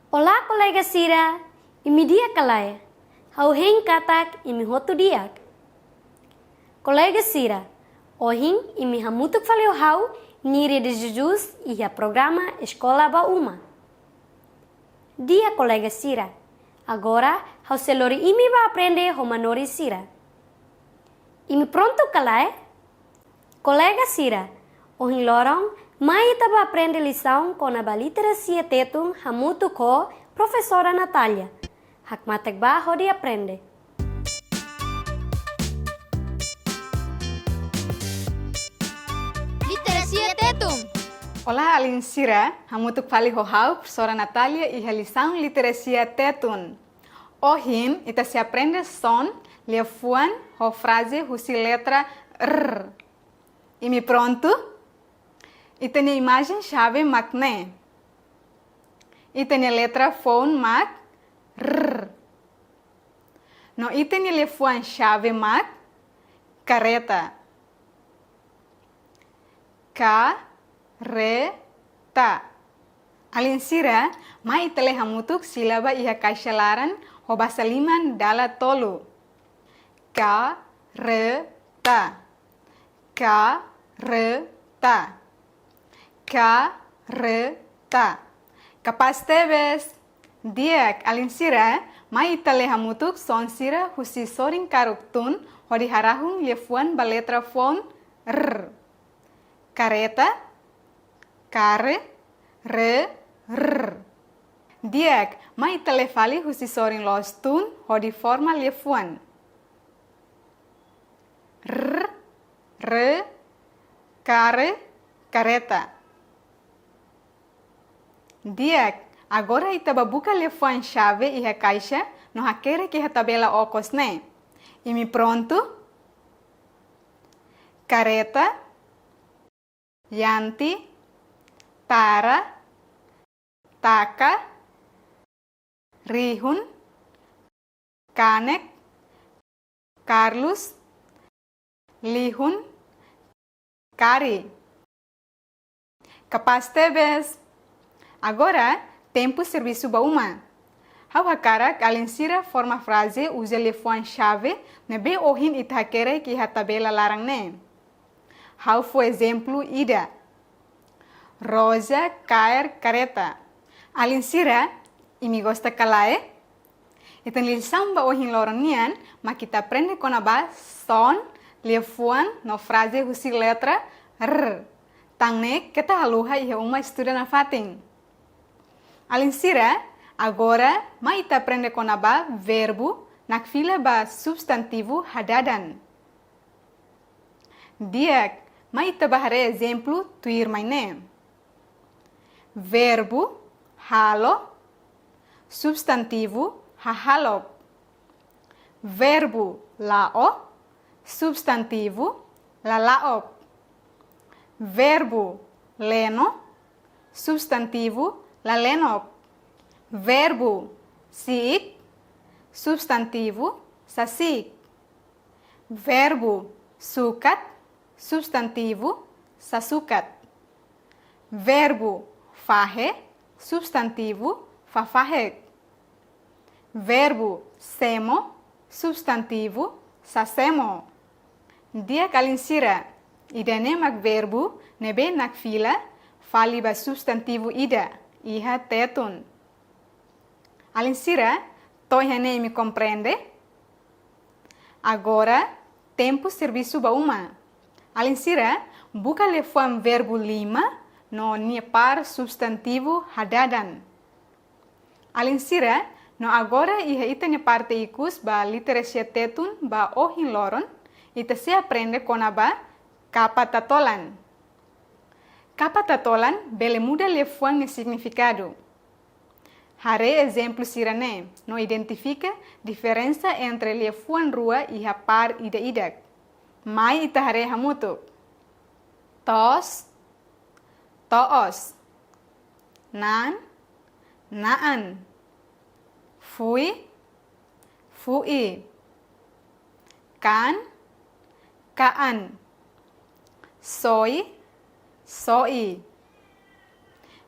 Olá, colega Sira. Imi dia kalai. Hau heng katak imi hotu diak. Colega Sira, ohin imi hamutuk faleu hau nire de jujus iha programa Escola Ba Uma. Dia colega Sira. Agora, hau selori imi ba aprende homanori Sira. Imi pronto kalai? Colega Sira, ohin lorong mai taba aprende lição com a literacia tetum hamutu ko professora Natália. Hakmatek ba hodi aprende. Literacia tetum. Olá, Alin Sira, hamutuk fali hohau, professora Natália e lição literacia tetum. Ohin, ita se aprende som, lefuan, ho frase, husi letra r. Imi pronto? E tem a imagem-chave MAC-NE. E tem a letra phone MAC, R. No item telefone-chave MAC, careta. Careta. Alin Sira, mai tele hamutuk silaba iha kaisalaran ho bahasa liman dala tolu. Careta. Careta. Careta. Kapas tebes. Diak Alin Sira, mai tale hamutuk son sira husi soring karuktun ho diharahung lefuan baletra fon r. Careta. Care. Re. R. Diak mai tale fali husi soring lostun ho di forma lefuan. R. Re. Care. Careta. Diak, agora itaba buka telefone-chave e a caixa no haqueira que a tabela ocos, né? E me pronto? Careta, Yanti, Tara, Taka, Rihun, Kanek, Carlos, Lihun, Kari. Kapas tebes. Agora, tempo serviço ba uma. Hau hakara Alin Sira forma frase usa telefone-chave nebe ohin itakere que a tabela larang ne. Hau for exemplo ida. Rosa cair careta. Alin Sira, imi gosta kalae. Então lição ba ohin lorang nian, ma kita aprende com a ba son, telefone no frase usi letra r. Tangne kita haluha iha uma estuda na fating. Alin Sira, agora mai ita aprende com a ba verbo na fila ba substantivo hadadan. Diak, mai ita bahare exemplo tuir maine. Verbo halo, substantivo hahalop. Verbo lao, substantivo lalaop. Verbo leno, substantivo lalenop. Verbo siik, substantivo sasik. Verbo sukat, substantivo sasukat. Verbo fahe, substantivo fafahek. Verbo semo, substantivo sasemo. Dia Alin Sira, ida nemak verbo nebe nak fila fali ba substantivo ida. Iha tetun. Alin Sira, toihane me compreende? Agora, tempo serviço ba uma. Alin Sira, buka lefuan verbo lima no par substantivo hadadan. Alin Sira, no agora iha ita parte ikus ba literacia tetun ba ohin loron, ita se aprende com aba capa tatolan. Capa tatolan bele muda lefuan ne significado. Hare exemplo sirane, no identifica diferença entre lefuan rua e par ida idak. Mai ita hare hamutu. Tos, toos. Nan, naan. Fui, fui. Kan, kaan. Soy, soy.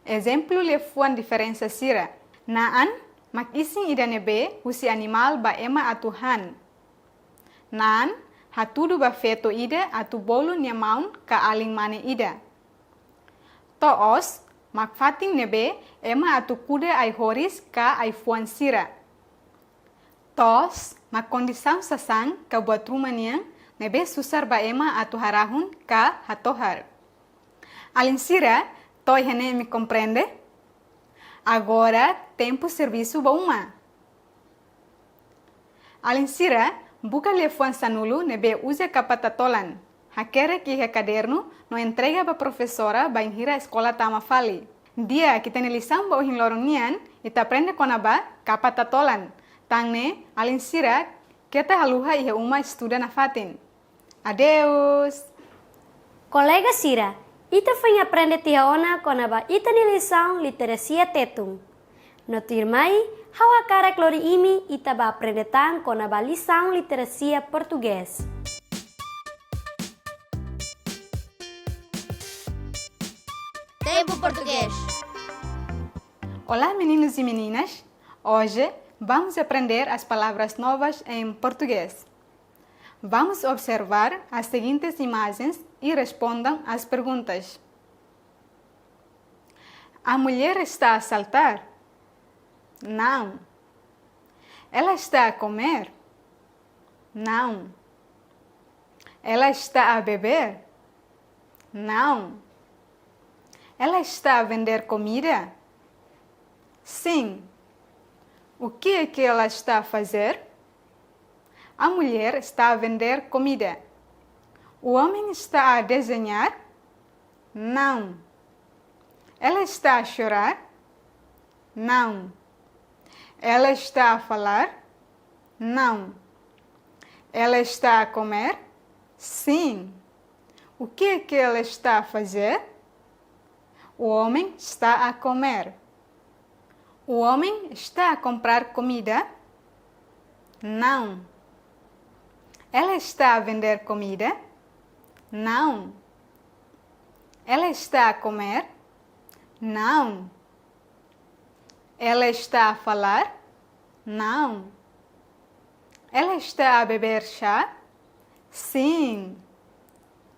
Exemplo lefuan diferença sira. Naan, mag-ising ida nebe, husi animal ba ema atuhan. Nan, hatudu ba feto ida atu bolu nia maun ka aling mane ida. Toos, magfating nebe, ema atu kuda ay horis ka ay fuan sira. Tos, magkondisam sasang ka buat rumah niang, nebe susar ba ema atu harahun ka hatohar. Alin sira, toy hene me compreende? Agora, tempo serviço bauma. Alin sira, buka lefuan sanulu nebe usa capa tatolan. Hakere que caderno no entrega ba professora ba inhira escola tama fali. Dia kita nilisam ba uhin lorong nian, ita aprende con aba capa tatolan. Tangne, alin sira, kita haluha ihe uma estuda na fatin. Adeus! Colega Sira, ita foi aprender tiaona com aba ita ni lição literacia tetum. No tirmai, hawa cara clori imi ita ba aprender tan com aba lição literacia português. Tempo Português. Olá meninos e meninas, hoje vamos aprender as palavras novas em português. Vamos observar as seguintes imagens e respondam as perguntas. A mulher está a saltar? Não. Ela está a comer? Não. Ela está a beber? Não. Ela está a vender comida? Sim. O que é que ela está a fazer? A mulher está a vender comida. O homem está a desenhar? Não. Ela está a chorar? Não. Ela está a falar? Não. Ela está a comer? Sim. O que é que ela está a fazer? O homem está a comer. O homem está a comprar comida? Não. Ela está a vender comida? Não. Ela está a comer? Não. Ela está a falar? Não. Ela está a beber chá? Sim.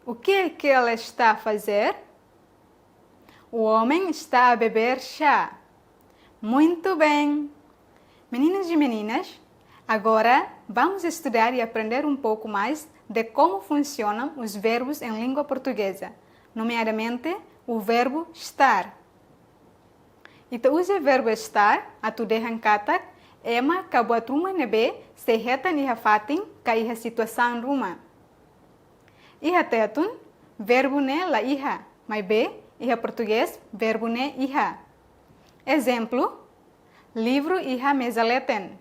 O que é que ela está a fazer? O homem está a beber chá. Muito bem. Meninos e meninas, agora vamos estudar e aprender um pouco mais de como funcionam os verbos em língua portuguesa, nomeadamente o verbo estar. Ita usa verbo estar, atu dehan katak, ema kabuat rumah nebe sehetan iha fatin ka iha situação rumah. Iha tetun, verbo ne la iha, mai be, iha português, verbo ne iha. Exemplo, livro iha mesa leten.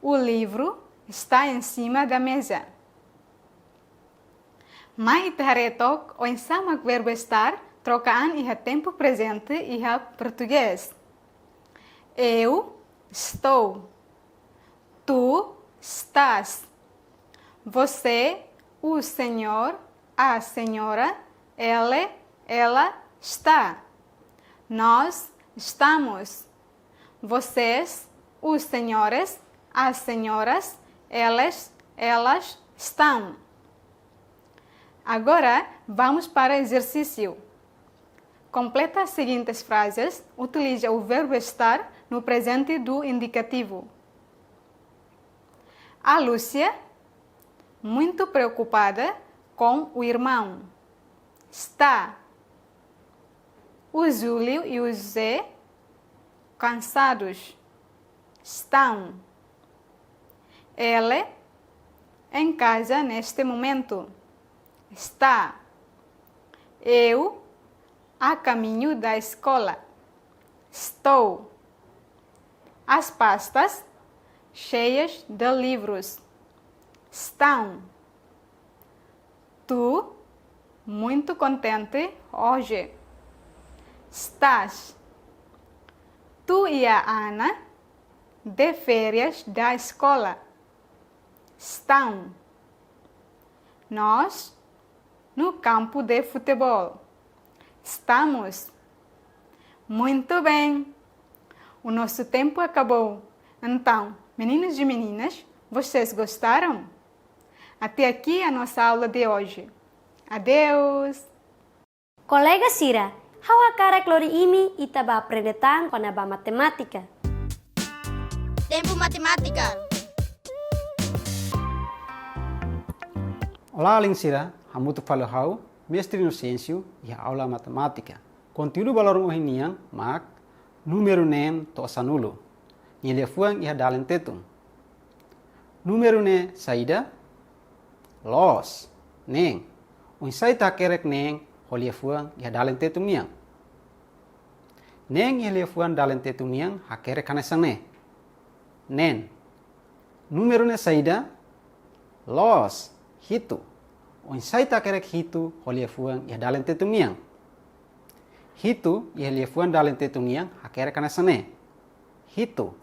O livro está em cima da mesa. Mai itaharetok o ensamak verbo estar trokaan iha tempo presente iha português. Eu estou. Tu estás. Você, o senhor, a senhora, ela está. Nós estamos. Vocês, os senhores, as senhoras, elas estão. Agora, vamos para o exercício. Completa as seguintes frases. Utilize o verbo estar no presente do indicativo. A Lúcia, muito preocupada com o irmão, está. O Júlio e o José, cansados, estão. Ele, em casa neste momento. Está. Eu a caminho da escola. Estou. As pastas cheias de livros. Estão. Tu muito contente hoje. Estás. Tu e a Ana de férias da escola. Estão. Nós no campo de futebol. Estamos. Muito bem. O nosso tempo acabou. Então, meninos e meninas, vocês gostaram? Até aqui a nossa aula de hoje. Adeus! Colega Sira, how akara klori imi ita ba aprendetang kona ba matemática? Tempo Matemática. Olá, Alinsira. Hamutu falou mestre no ciência e a aula matemática. Conteúdo valor ohinian mak número nem to sanulo. Nyelefuang ia dalen tetum. Número ne saída los neng. Unsai ta kerek neng holiefuang ia dalen tetum niang. Neng nyelefuang dalen tetum niang hakere kanesang ne. Nen. Número ne saída los hitu. Unsai ta kerek hitu holiefuang ia dalen tetum niang. Hitu ia liefuang dalen tetum niang hakere kanesang ne. Hitu.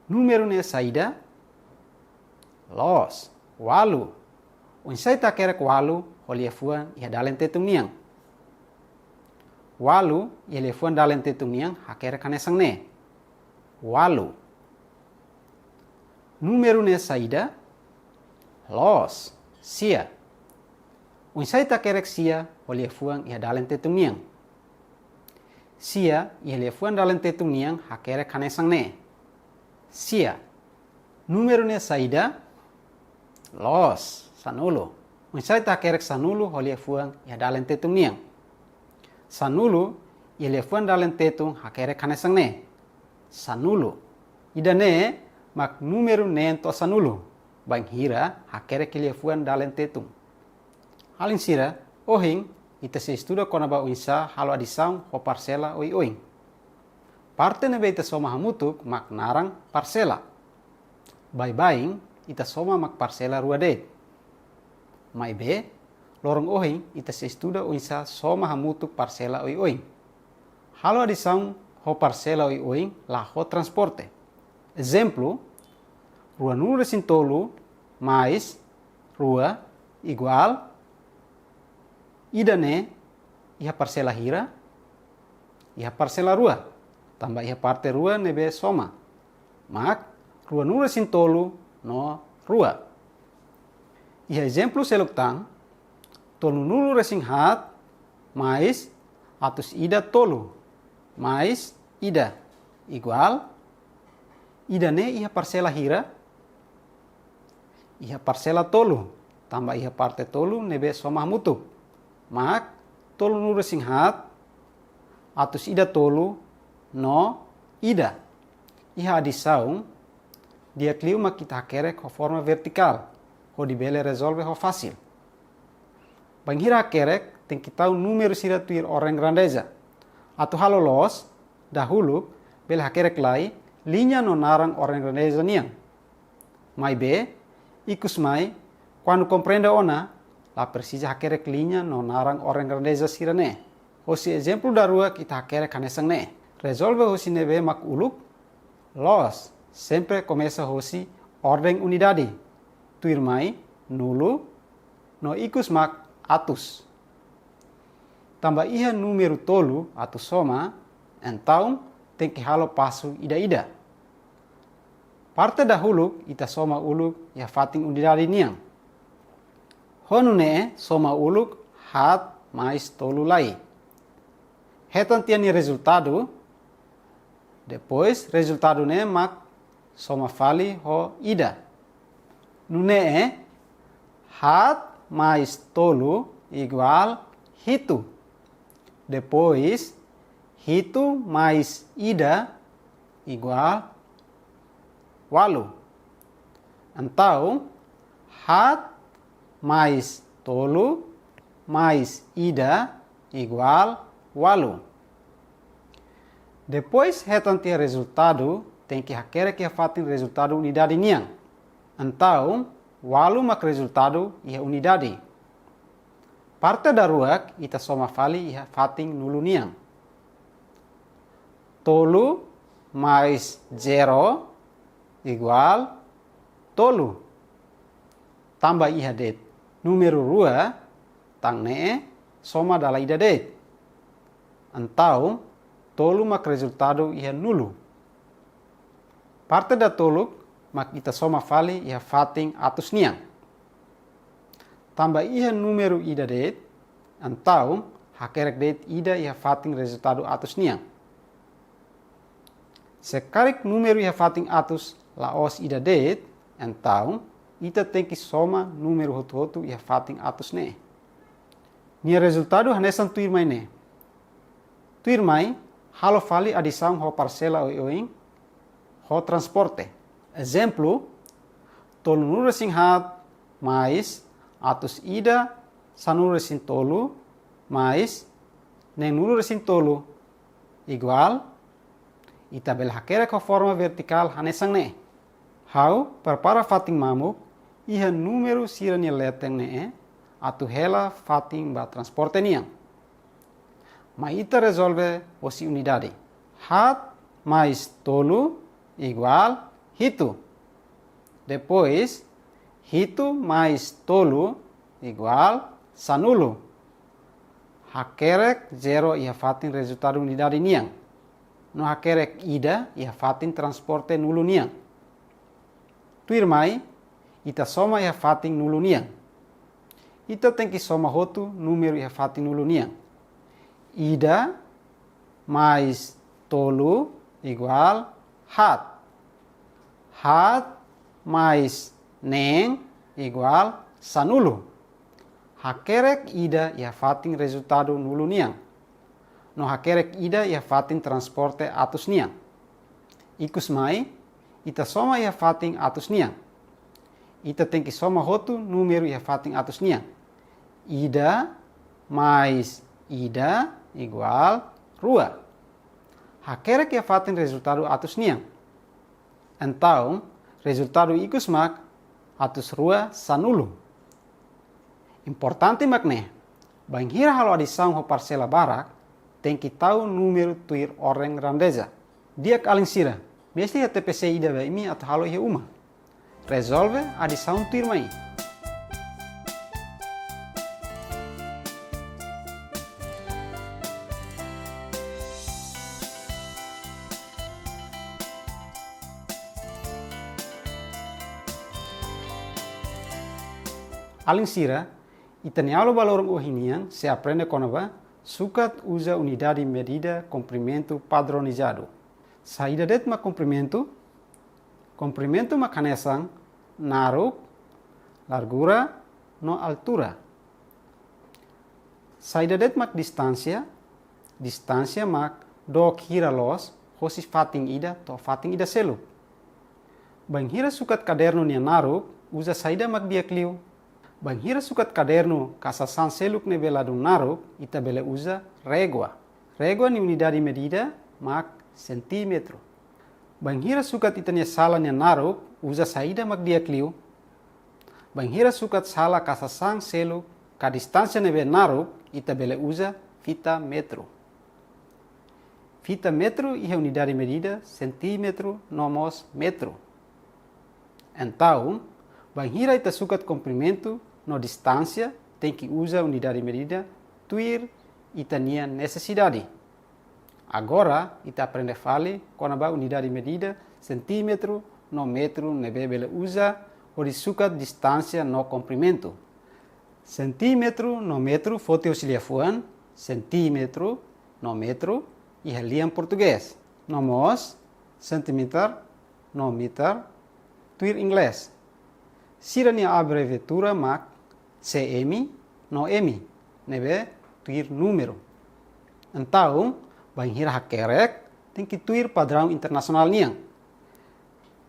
Número ne saída los walu. Unsai ta kerek walu holiefuang ia dalen tetum niang. Walu ia liefuang dalen tetum niang hakere kanesang ne. Walu. Número ne saída los sia. Unsai ta kerek sia holiefuang ia dalen tetum niang. Sia ia liefuang dalen tetum niang hakere kanesang ne. Sia. Número ne saída los sanulo. Unsai ta kerek sanulo holiefuang ia dalen tetum niang. Sanulo ia liefuang dalen tetum hakere kanesang ne. Sanulo. Ida ne mak número ne to sanulo. Bang hira hakere que liefuang dalen tetum. Alinsira ohing ita se estuda kona ba unsa halo adisang ho parcela oi oing. Parte ne ita soma hamutuk mak narang parcela. Bai-baing ita soma mak parcela rua det. Mai be lorong ohing ita se estuda unsa soma hamutuk parcela oi oing. Halo adisang ho parcela oi oing la ho transporte. Exemplo, rua número sintolo mais rua igual ida ne iha parcela hira iha parcela rua tambah iha parte rua nebe soma mak rua número sintolo no rua. Iha exemplo seluktang tolu número singhat mais atus ida tolu mais ida igual ida ne iha parcela hira iha parcela tolu tambah iha parte tolu nebe soma mutu mak tolu número singhat atus ida tolu no ida iha adisaung dia kliu mak kita kerek ho forma vertikal ho dibele resolve ho fácil. Banghira kerek tem kita número sira tuir orang grandeza atau halo los dahulu bel hakerek lai linha no narang orang grandeza niang. Mai be ikus mai quando compreenda ona la precisa hakerek linha no narang orang grandeza sira ne. Hosi exemplo da rua kita hakerek kanesang ne. Resolve hosi nebe mak uluk los sempre começa hosi ordem unidade. Tuir mai nulu no ikus mak atus. Tambah iha número tolu atus soma então tem que halo pasu ida-ida. Parte dahulu ita soma uluk ya fating unidade niang. Honu ne soma uluk hat mais tolu lai. Hetan tiani resultado. Depois resultado ne mak soma fali ho ida. Nune hat mais tolu igual hitu. Depois hitu mais ida igual walu. Então, hat mais tolu mais ida igual 8. Depois retan ter resultado, tem que hakere que fatin resultado unidade niang. Então, 8 mak resultado ia unidade. Parte daruak ita soma fali ia fatin nulu niang. Tolu mais 0 igual tolu. Tambah iha det. Número 2 tang ne soma dala ida det. Então, tolu mak resultado iha nulu. Parte da tolu mak ita soma fali iha fatin atus niang. Tambah iha número ida det. Então, hakerek det ida iha fatin resultado atus niang. Sekarang número iha fatin atus laos ida det. Então, ita tem que soma número hotu-hotu iha fatin atus ne. Nia resultado hanesan tuir mai ne. Tuir mai, halo fali adisang ho parcela oing ho transporte. Exemplo, tolu nuru sing hat mais atus ida sanuru sing tolu mais neng nuru sing tolu igual ita bel hakere ko forma vertikal hanesang ne. Hau para fating mamuk iha número sirania leteng ne atu hela fating ba transporte niang. Ma ita resolve osi unidade. Hat mais tolu igual hitu. Depois, hitu mais tolu igual sanulu. Hakerek 0 iha fatin resultado unidade niang. No hakerek ida iha fatin transporte nulu niang. Tuir mai, ita soma iha fatin nulu niang. Ita tem que soma hotu número iha fatin nulu niang. Ida mais tolu igual hat. Hat mais neng igual sanulu. Hakerek ida iha fatin resultado nulu niang. No hakerek ida iha fatin transporte atus niang. Ikus mai, ita soma iha fatin atus niang. Ita tem que soma hotu número iha fatin atus niang. Ida mais ida igual rua. Hakerek iha fatin resultado atus niang. Então, resultado ikus mak atus rua sanulu. Importante makne, banghira halo adisang ho parcela barak, tem que tahu número tuir orang grandeza. Dia kaling sira, mesti TPC ida ba imi atau halo iha uma. Resolve adisang tuir mai. Aling sira, itanialo valor ohinian se aprende conova, sukat usa unidade medida comprimento padronizado. Saída det ma comprimento ma kanesang naruk, largura, no altura. Saída det mak distância mak do hira los, hosi fating ida to fating ida selu. Banghira sukat kaderno nia naruk, usa saída mak biakliu. Banghira sukat kaderno kasasan seluk ne bela dun naruk, ita bela usa régua. Régua ni unidade medida mak centímetro. Banghira sukat itania sala nia naruk, usa saída mak biakliu. Banghira sukat sala kasasan seluk ka distância ne be naruk, ita bela usa fita metro. Fita metro iha unidade medida centímetro nomos metro. Então, banghira ita sukat comprimento no distância tem que usar unidade medida tuir itania necessidade. Agora ita aprende fale quando ba unidade medida centímetro no metro nebe bela usa ori sukat distância no comprimento. Centímetro no metro fote auxilia fuan centímetro no metro e liam português. Nomos centímetro no meter tuir inglês. Sirania abreviatura mak CM no M, nebe tuir número. Então, banghira hakerek tem que tuir padrão internacional niang.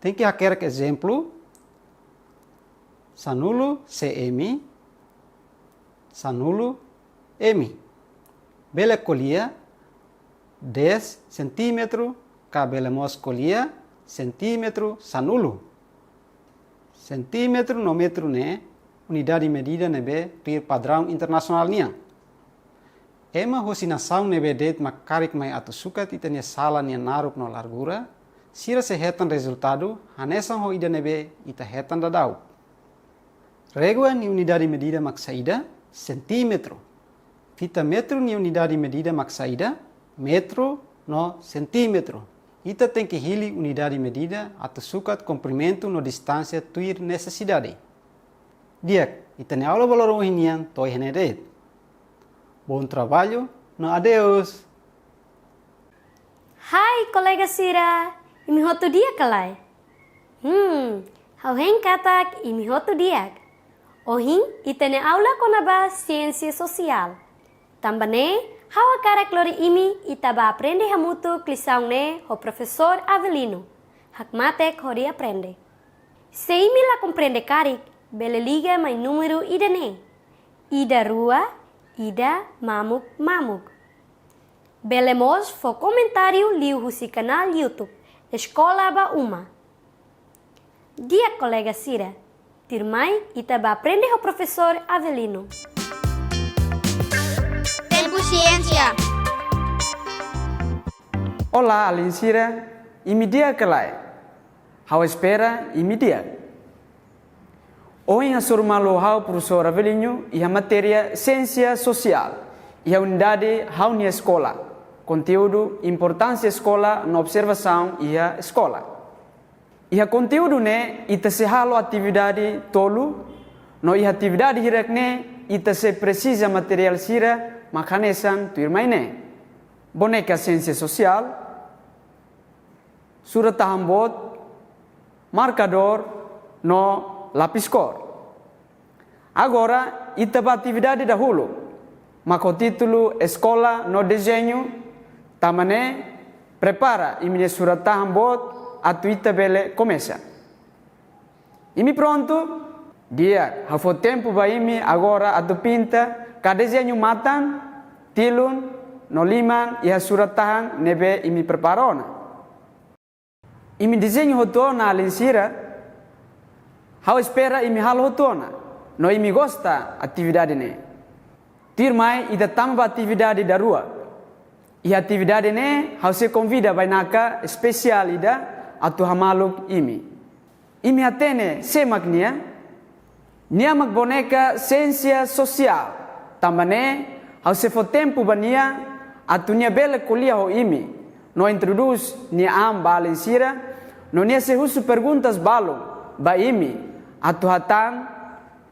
Tem que hakerek exemplo, sanulu CM, sanulu M. Bele colia 10 centímetro cabelemos colia centímetro sanulu. Centímetro no metro ne unidade de medida nebe rir padrão internacional nia. Ema hosinação nebe det makarik mai atu suka titania sala nia naruk no largura, sira se hetan resultado hanesan ho ida nebe ita hetan dadau. Regua ni unidade de medida mak saída centímetro. Fita metro ni unidade de medida mak saída metro no centímetro. Ita tem que hili unidade de medida atu sukat comprimento no distância tuir necessidade. Diak, ita ne aula valor ohinian toi henedet. Bom trabalho, no adeus. Hai kolega Sira, imi hotu dia kalai. Hau heng katak imi hotu diak. Ohin itene aula konaba ciência social. Tambane, hau akara klori imi itaba aprende hamutu klisaung ne ho professor Avelino. Hakmatek hori aprende. Se imi la comprende karik, bele liga mai número ida ne. Ida rua, ida mamuk mamuk. Belemos fo comentário liu husi canal YouTube Escola Ba Uma. Dia colega Sira, tirmai itaba aprende ho professor Avelino. Tempo ciência. Olá, Alincira, imi dia kelai. Hau espera imi dia. Hoje a malo hau professor Avelino e a matéria ciência social e a unidade hau nia escola. Conteúdo importância escola na observação e a escola. E a conteúdo ne ita se halo atividade tolu no e atividade hirak ne ita se precisa material sira makanesan tuir maine. Boneca ciência social, surat tahambot, marcador no lápis cor. Agora, itaba atividade dahulu. Mako título escola no desenho, tamane prepara imine surat tahambot atu itabele começa. Imi pronto? Dia, hafo tempo ba imi agora atu pinta, ka desenho matan, tilun, no liman, e a surat tahan nebe imi preparona. Imi desenho hotona alinsira, hau espera imi halo hotona. No imi gosta atividade ne. Tirmai ida tamba atividade da rua. E atividade ne hau se convida bainaka especial ida atu hamaluk imi. Imi atene semak nia. Nia mak boneca ciência social. Tambane hau se fo tempo bania atu nia bela kuliah ho imi. No introduz nia am balinsira. No nia se husu perguntas balong ba imi atu hatan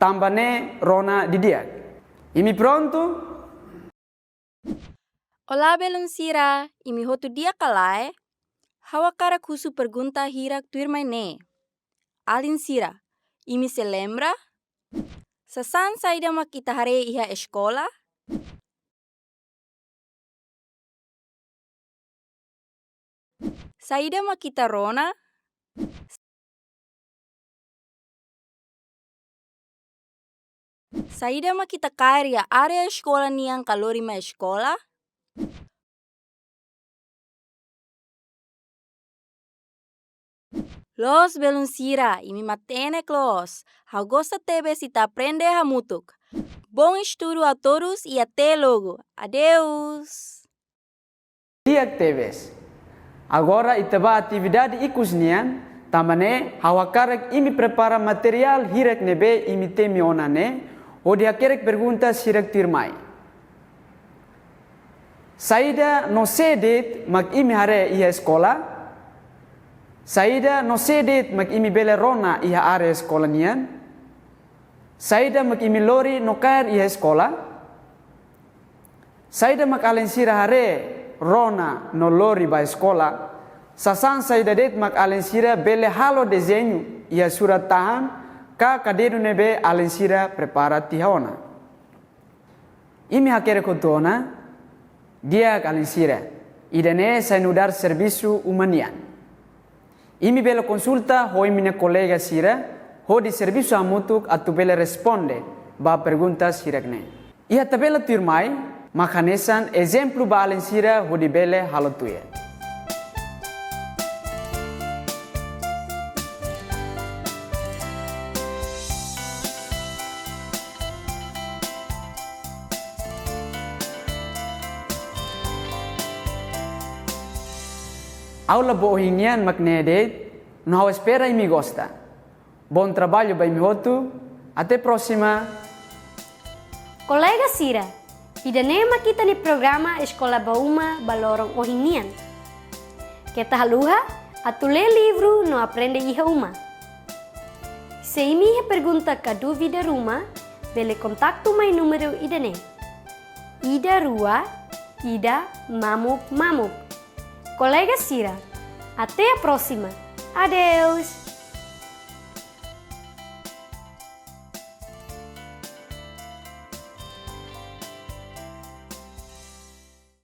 tambane rona didiak. Imi pronto? Olá, Belunsira. Imi hotu dia kalai. Hawakara kusu pergunta hirak tuir maine. Alinsira. Imi se lembra? Sasan saida mak kita hare iha escola? Saida mak kita rona? Saida mak kita karya area escola niang kalori ma escola? Los Belunsira, imi matene los. Hau gosta tebe si ta aprende hamutuk. Bom estudo a todos e até logo. Adeus. Diak teves. Agora itaba atividade ikusnian, tamane hawakarak imi prepara material hirak nebe imi temi onane, o dia kerek perguntas hirak tirmai. Saida no sedet mak imi hare iha escola. Saida no sedet mak imi bele rona iha area escola nian. Saida mak imi lori no kair iha escola. Saida mak alensira hare rona no lori ba escola. Sasan saida det mak alensira bele halo desenho iha surat tahan ka kaderu nebe alensira prepara tihaona. Imi hakere kotona dia alensira idane sainudar serviço humanian. Imi bela consulta hoi minha colega Sira ho di serviço hamutuk atu bele responde ba perguntas hirakne. Ia tabela turmai makanesan exemplo ba alensira ho di bele halotuye. Aula bo ohinian maknedet, no espera e me gosta. Bom trabalho bem hotu, até próxima. Colega Sira, ida nema kita ni programa Escola Bauma Balorong Ohinian. Kita haluha atu lê livro no aprende iha uma. Se imi pergunta ka dúvida ruma, bele kontaktu mai número ida ne. Ida rua, ida mamuk mamuk. Colega Sira, até a próxima. Adeus!